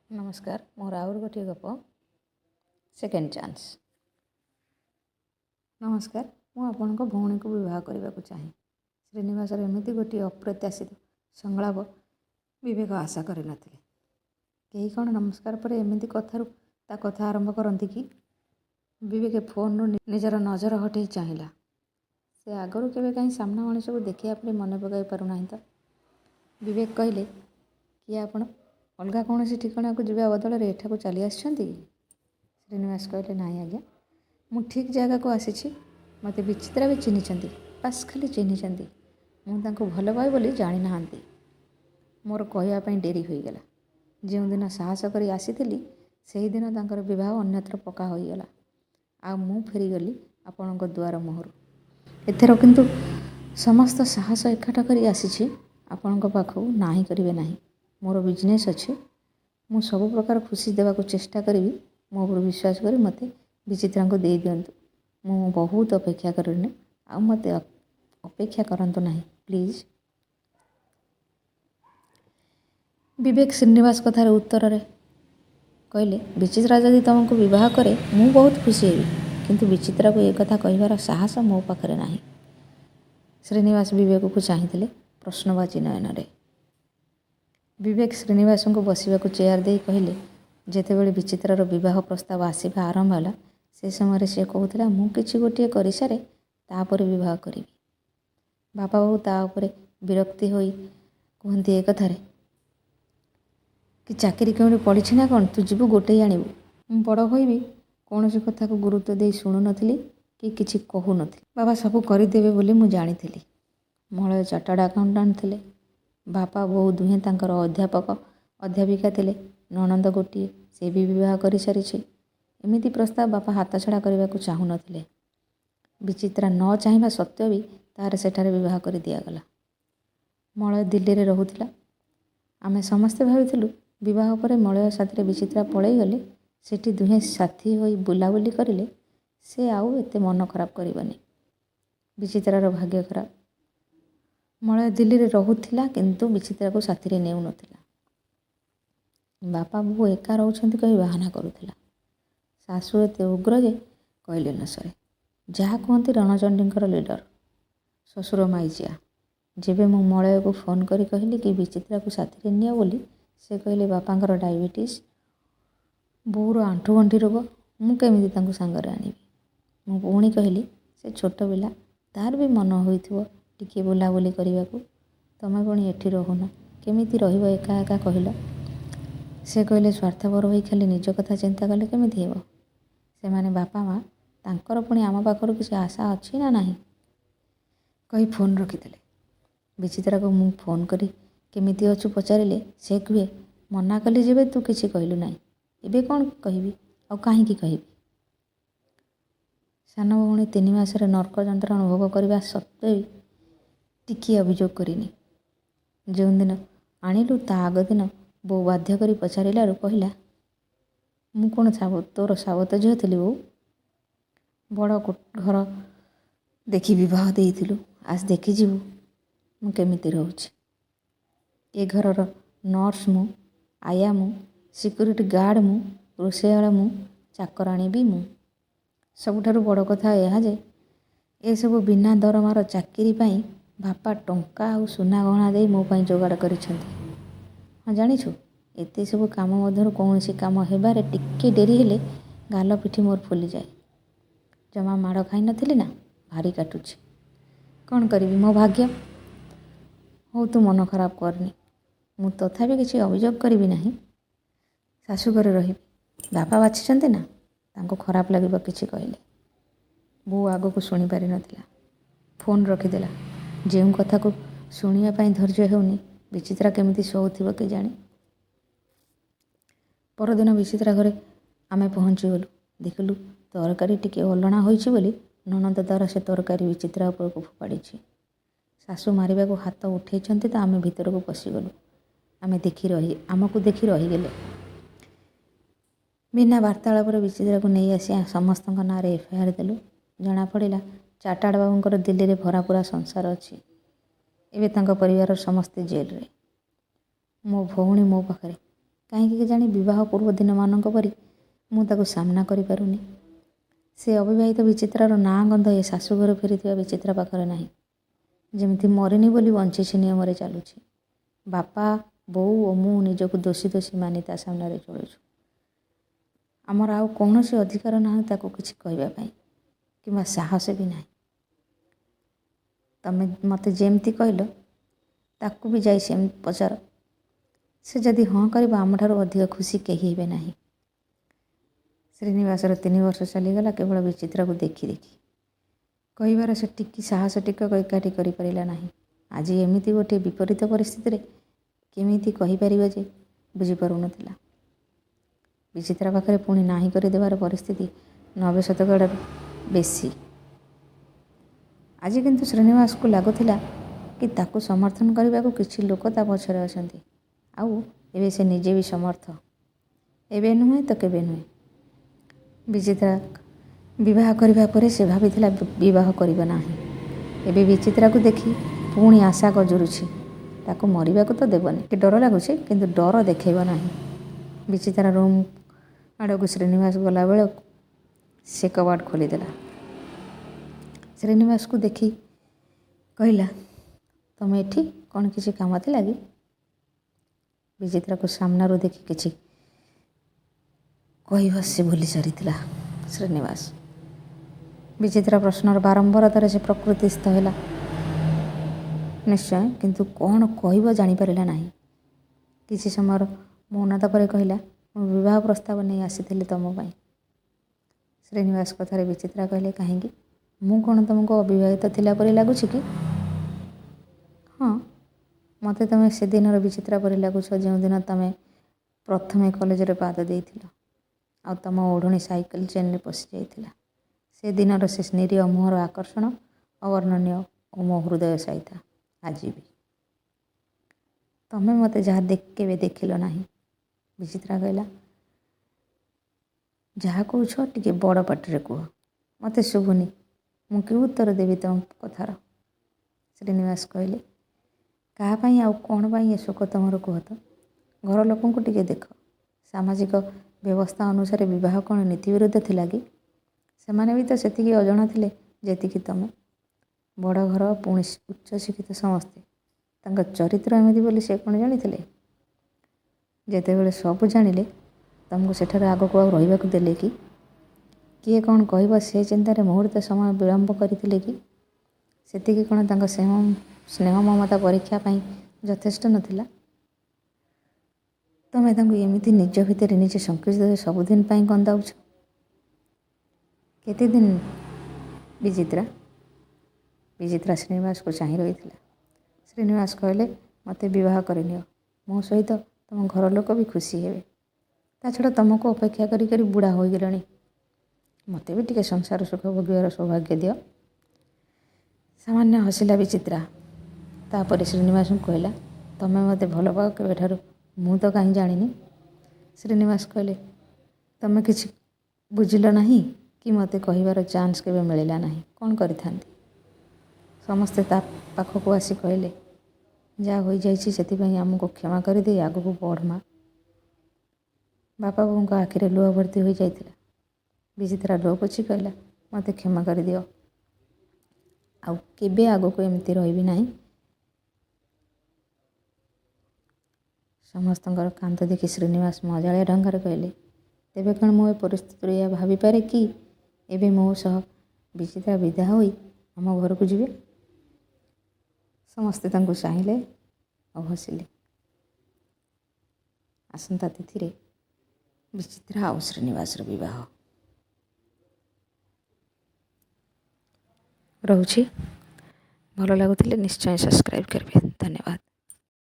नमस्कार मोर आउर गोटे गप सेकेंड चांस। नमस्कार मु आपण भौणी को बह करने को चाहे। श्रीनिवास एमती गोटे अप्रत्याशित संलाप विवेक आशा कर कहीं कौन नमस्कार पर एमती कथा आरंभ करती कि विवेक फोन निजर नजर हटे चाहिला। से आगरू केवे कहीं सामना मनीष को देखापी मन पकई पारना तो विवेक कहले कि आपण अलगा कौन ठिकाना को जावा बदल एठाक चली आसछंती। श्रीनिवास कहले नाई आज्ञा मु ठीक जगह को आसी मत विचित्रा भी चिन्हिंट बास खाली चिन्हिंट मुझे भल पाए बोली जानी ना मोर कहवाई डेरी होगला। जो दिन साहस कर आसी से दिन तांकर विवाह अन्यत्र पक्का होगला आ मु फेरीगली आपण द्वार मुहर एथर किंतु समस्त साहस एकाठ कर आसी आपण पाखु नाही करेंगे ना। मोर बिजनेस अच्छे मु सब प्रकार खुशी देवाक चेष्टा करी मो उपर विश्वास कर मत विचित्रा को दे दिंतु। मु बहुत अपेक्षा करनी आ मत अपेक्षा करंतु नहीं प्लीज। विवेक श्रीनिवास कथार उत्तर रे कहले विचित्रा जदि तुमको विवाह करे मु बहुत खुशी हेबी किंतु विचित्रा को एक कथा कहबार साहस मो पाखरे नाही। श्रीनिवास विवेक को चाहिए प्रश्नवाची नयन रे। विवेक श्रीनिवास को बसवा चेयर दे कहले जितेबले विचित्रार विवाह प्रस्ताव आसवा आरंभ है से समय से कहूला मु किछि गोटे कर सारे तापर विवाह करी। बापा बाबू तापर विरक्ति होई कहते एक कथार कि चाकरी क्यों पड़ी ना कौन तू जीवु गोटे आणबू। मु बड़ होइबी कौन कथा को गुरुत्व दे शुणु नथिली कि किछि कहू नथिली। बाबा सबू करदेवे बोली मु जानी। मलय चार्टार्ड अकाउंटेंट थिले। बापा बोऊ दुहें तांकर अध्यापक अध्यापिका थिले। ननंद गोटे से भी विवाह कर सारी। एमिति प्रस्ताव बापा हाथ छड़ा करने को चाहू नथिले। विचित्रा न चाहिए सत्वे भी तार सेठारे विवाह कर दिगला। मलय दिल्ली रे रहुथिला। आमे समस्ते भाविथिलु विवाह पर मलय साथी विचित्रा पलई गले सेठी दुहें साथी होई बुलाबुली करिले से आउ एते मन खराब करबनी। विचित्रार भाग्य खराब। मलय दिल्ली रे रहुथिला किंतु विचित्रा को साथी रे नेउ नथिला। बापा बो एका रहउछंती कहि बहाना करुथिला। सासु एते उग्र जे कहले न सरे। जहा कहती रणचंडींकर लीडर ससुर माइजिया। जेबे मु मलय को फोन करी कहली कि विचित्रा को साथी रे नियो बोली से कहले बापांकर डायबिटीज बोर आंठू गंठी रोग मु केमिति तांको सांगरे आनिबी। मु पुणी कहली से छोट पिला तार भी मन होइथिबो टिके बुलाबुली करने तमें पुणी एठी रहुन केमिति रहिबो एका एका कहल। से कहले स्वार्थपर होई खाली निज कथा चिंता कले केमिति हेबो। से माने बापा माँ तांकर पुणी आम पाखर किसी आशा अच्छी ना नहीं कही फोन रखिदेले। विचित्रा को मु फोन करी केमिति अछु पचारिले से कहे मना कली जेबे तू किसी कहलु ना एबे कौन कहबी आ काहींकी कहबी। सान भौणी 3 मासरे नर्क यंत्रणा भोग करने सत्वे भी टिकी अभियोग करिनी। जो दिन आणिलु ता आग दिन बो बाध्य करी पचारिलारू कहला मु कौन तोर सावत झील थी बो बड़ घर देखी विवाह देइथिलु आज देखी जीवु मु केमिति रहूछि। ए घरर नर्स मु आया मु सिक्यूरीटी गार्ड मु रोषेयाला मु चाकराणी भी मु। सबुठारु बड़ कथा यह जे ए सब बिना दरमार चाकरी पाई बापा टंका आ सुना गहना दे मो पाई जोगाड़ करिसेंती। हाँ जानिछु एते सब काम मध्यरु कौनसी काम हेबारे टिके डेरी हेले गाल पिठी मोर फुली जाए। जमा माड़ खाई नथिली ना भारी काटुछि कौन करिबी मो भाग्य। हो तू मन खराब करनी मु तथापि किसी अभियोग करिबी नाही। शाशु घरे रहिबी बापा बाछिछंती ना तांको खराब लागिबो किछि कहले। बो आगो को सुनी पारि नथिला फोन रखिदेला। जो कथा को शुणिया पाई धैर्य हेउनी विचित्रा केमिति शोउथिबो के जाने। परदिन विचित्रा घरे आमे पहुँची गलु देखलु तरकारी टिके अलणा होइछि बोली ननद द्वारा से तरकारी विचित्रा उपर को फोपाड़ी। सासु मारिबा को हाथ उठेइछंती तो आमे भीतर को पशिगलु। आमको देखी रहीगले। बिना वार्तालाप विचित्रा को नहीं आसी समस्त ना एफआईआर देलु। जना पड़ा चार्टार्ड बाबूंकर दिल्ली रे भरापूरा संसार अच्छी। एबे तांको परिवार समस्ते जेल रे। मो भौणी मो पाखरे କାହିଁକି କେଜାଣି ବିବାହ ପୂର୍ବ ଦିନମାନଙ୍କ ପରି ମୁଁ ତାକୁ ସାମ୍ନା କରିପାରୁନି। ସେ ଅବିବାହିତ ବିଚିତ୍ରାର ନାଁ ଗନ୍ଧ ଏ ଶାଶୁଘର ଫେରିଥିବା ବିଚିତ୍ରା ପାଖରେ ନାହିଁ। ଯେମିତି ମରିନି ବୋଲି ବଞ୍ଚିଛି ନିୟମରେ ଚାଲୁଛି। ବାପା ବୋଉ ଓ ମୁଁ ନିଜକୁ ଦୋଷୀ ଦୋଷୀ ମାନି ତା ସାମ୍ନାରେ ଚଳୁଛୁ। ଆମର ଆଉ କୌଣସି ଅଧିକାର ନାହିଁ ତାକୁ କିଛି କହିବା ପାଇଁ, କିମ୍ବା ସାହସ ବି ନାହିଁ। ତମେ ମୋତେ ଯେମିତି କହିଲ ତାକୁ ବି ଯାଇ ସେମିତି ପଚାର। ସେ ଯଦି ହଁ କରିବ ଆମଠାରୁ ଅଧିକ ଖୁସି କେହି ହେବେ ନାହିଁ। ଶ୍ରୀନିବାସର 3 ବର୍ଷ ଚାଲିଗଲା କେବଳ ବିଚିତ୍ରାକୁ ଦେଖି ଦେଖି। କହିବାର ସେ ଟିକି ସାହସ ଟିକକ ଏକାଠି କରିପାରିଲା ନାହିଁ। ଆଜି ଏମିତି ଗୋଟିଏ ବିପରୀତ ପରିସ୍ଥିତିରେ କେମିତି କହିପାରିବ ଯେ ବୁଝିପାରୁନଥିଲା। ବିଚିତ୍ରା ପାଖରେ ପୁଣି ନାହିଁ କରିଦେବାର ପରିସ୍ଥିତି 90% ବେଶୀ। ଆଜି କିନ୍ତୁ ଶ୍ରୀନିବାସକୁ ଲାଗୁଥିଲା କି ତାକୁ ସମର୍ଥନ କରିବାକୁ କିଛି ଲୋକ ତା ପଛରେ ଅଛନ୍ତି। ଆଉ ଏବେ ସେ ନିଜେ ବି ସମର୍ଥ। ଏବେ ନୁହେଁ ତ କେବେ ନୁହେଁ। ବିଚିତ୍ରା ବିବାହ କରିବା ପରେ ସେ ଭାବିଥିଲା ବିବାହ କରିବ ନାହିଁ। ଏବେ ବିଚିତ୍ରାକୁ ଦେଖି ପୁଣି ଆଶା ଗଜୁରୁଛି। ତାକୁ ମରିବାକୁ ତ ଦେବନି। କି ଡର ଲାଗୁଛି କିନ୍ତୁ ଡର ଦେଖେଇବ ନାହିଁ। ବିଚିତ୍ରା ରୁମ୍ ଆଡ଼କୁ ଶ୍ରୀନିବାସ ଗଲାବେଳକୁ ସେ କବାଟ ଖୋଲିଦେଲା। ଶ୍ରୀନିବାସକୁ ଦେଖି କହିଲା, ତମେ ଏଠି କ'ଣ କିଛି କାମ ଥିଲା କି? ବିଚିତ୍ରାକୁ ସାମ୍ନାରୁ ଦେଖି କିଛି କହିବା ସେ ଭୁଲି ସାରିଥିଲା ଶ୍ରୀନିବାସ। ବିଚିତ୍ରା ପ୍ରଶ୍ନର ବାରମ୍ବାରତାରେ ସେ ପ୍ରକୃତିସ୍ଥ ହେଲା ନିଶ୍ଚୟ, କିନ୍ତୁ କ'ଣ କହିବ ଜାଣିପାରିଲା ନାହିଁ। କିଛି ସମୟର ମୌନତା ପରେ କହିଲା, ମୁଁ ବିବାହ ପ୍ରସ୍ତାବ ନେଇ ଆସିଥିଲି ତମ ପାଇଁ। ଶ୍ରୀନିବାସ କଥାରେ ବିଚିତ୍ରା କହିଲେ, କାହିଁକି? ମୁଁ କ'ଣ ତୁମକୁ ଅବିବାହିତ ଥିଲା ପରି ଲାଗୁଛି କି? ହଁ, ମୋତେ ତୁମେ ସେଦିନର ବିଚିତ୍ରା ପରି ଲାଗୁଛ ଯେଉଁଦିନ ତମେ ପ୍ରଥମେ କଲେଜରେ ପାଦ ଦେଇଥିଲ ଆଉ ତମ ଓଢ଼ଣୀ ସାଇକେଲ ଚେନ୍ରେ ପଶି ଯାଇଥିଲା। ସେଦିନର ସେ ନିରୀହ ମୁହଁର ଆକର୍ଷଣ ଅବର୍ଣ୍ଣନୀୟ ଓ ମୋ ହୃଦୟ ସହିତା ଆଜି ବି। ତମେ ମୋତେ ଯାହା କେବେ ଦେଖିଲ ନାହିଁ। ବିଚିତ୍ରା କହିଲା, ଯାହା କହୁଛ ଟିକେ ବଡ଼ ପାଟିରେ କୁହ, ମୋତେ ଶୁଭୁନି। ମୁଁ କି ଉତ୍ତର ଦେବି ତମ କଥାର? ଶ୍ରୀନିବାସ କହିଲେ, କାହା ପାଇଁ ଆଉ କ'ଣ ପାଇଁ ଏ ଶୋକ ତମର କୁହ ତ? ଘର ଲୋକଙ୍କୁ ଟିକେ ଦେଖ। ସାମାଜିକ ବ୍ୟବସ୍ଥା ଅନୁସାରେ ବିବାହ କ'ଣ ନୀତି ବିରୁଦ୍ଧ ଥିଲା କି? ସେମାନେ ବି ତ ସେତିକି ଅଜଣା ଥିଲେ ଯେତିକି ତମେ। ବଡ଼ ଘର ପୁଣି ଉଚ୍ଚ ଶିକ୍ଷିତ ସମସ୍ତେ। ତାଙ୍କ ଚରିତ୍ର ଏମିତି ବୋଲି ସେ କ'ଣ ଜାଣିଥିଲେ? ଯେତେବେଳେ ସବୁ ଜାଣିଲେ ତମକୁ ସେଠାରେ ଆଗକୁ ଆଉ ରହିବାକୁ ଦେଲେ କି? କିଏ କ'ଣ କହିବ ସେ ଚିନ୍ତାରେ ମୁହୂର୍ତ୍ତେ ସମୟ ବିଳମ୍ବ କରିଥିଲେ କି? ସେତିକି କ'ଣ ତାଙ୍କ ସ୍ନେହ ମମତା ପରୀକ୍ଷା ପାଇଁ ଯଥେଷ୍ଟ ନଥିଲା? ତମେ ତାଙ୍କୁ ଏମିତି ନିଜ ଭିତରେ ନିଜେ ସଂକୁଚିତ ସବୁଦିନ ପାଇଁ କନ୍ଦାଉଛ? କେତେଦିନ? ବିଚିତ୍ରା ଶ୍ରୀନିବାସକୁ ଚାହିଁ ରହିଥିଲା। ଶ୍ରୀନିବାସ କହିଲେ, ମୋତେ ବିବାହ କରିନିଅ। ମୋ ସହିତ ତମ ଘର ଲୋକ ବି ଖୁସି ହେବେ। ତା ଛଡ଼ା ତମକୁ ଅପେକ୍ଷା କରି କରି ବୁଢ଼ା ହୋଇଗଲେଣି। ମୋତେ ବି ଟିକେ ସଂସାର ସୁଖ ଭୋଗିବାର ସୌଭାଗ୍ୟ ଦିଅ। ସାମାନ୍ୟ ହସିଲା ବିଚିତ୍ରା। ତାପରେ ଶ୍ରୀନିବାସଙ୍କୁ କହିଲା, ତମେ ମୋତେ ଭଲ ପାଅ କେବେଠାରୁ ମୁଁ ତ କାହିଁ ଜାଣିନି। ଶ୍ରୀନିବାସ କହିଲେ, ତମେ କିଛି ବୁଝିଲ ନାହିଁ କି ମୋତେ କହିବାର ଚାନ୍ସ କେବେ ମିଳିଲା ନାହିଁ। କ'ଣ କରିଥାନ୍ତି? ସମସ୍ତେ ତା ପାଖକୁ ଆସି କହିଲେ, ଯାହା ହୋଇଯାଇଛି ସେଥିପାଇଁ ଆମକୁ କ୍ଷମା କରିଦେଇ ଆଗକୁ ବଢ଼ ମା। ବାପା ବୋଉଙ୍କ ଆଖିରେ ଲୁହ ଭର୍ତ୍ତି ହୋଇଯାଇଥିଲା। ବିଚିତ୍ରା ଲୁହ ପୋଛି କହିଲା, ମୋତେ କ୍ଷମା କରିଦିଅ। ଆଉ କେବେ ଆଗକୁ ଏମିତି ରହିବି ନାହିଁ। ସମସ୍ତଙ୍କର କାନ୍ଦ ଦେଖି ଶ୍ରୀନିବାସ ମଜାଳିଆ ଢଙ୍ଗରେ କହିଲେ, ତେବେ କ'ଣ ମୁଁ ଏ ପରିସ୍ଥିତିରେ ଏହା ଭାବିପାରେ କି ଏବେ ମୋ ସହ ବିଚିତ୍ରା ବିଦା ହୋଇ ଆମ ଘରକୁ ଯିବେ? ସମସ୍ତେ ତାଙ୍କୁ ଚାହିଁଲେ ଆଉ ହସିଲେ। ଆସନ୍ତା ତିଥିରେ ବିଚିତ୍ରା ଆଉ ଶ୍ରୀନିବାସର ବିବାହ। ରହୁଛି। ଭଲ ଲାଗୁଥିଲେ ନିଶ୍ଚୟ ସବସ୍କ୍ରାଇବ୍ କରିବେ। ଧନ୍ୟବାଦ।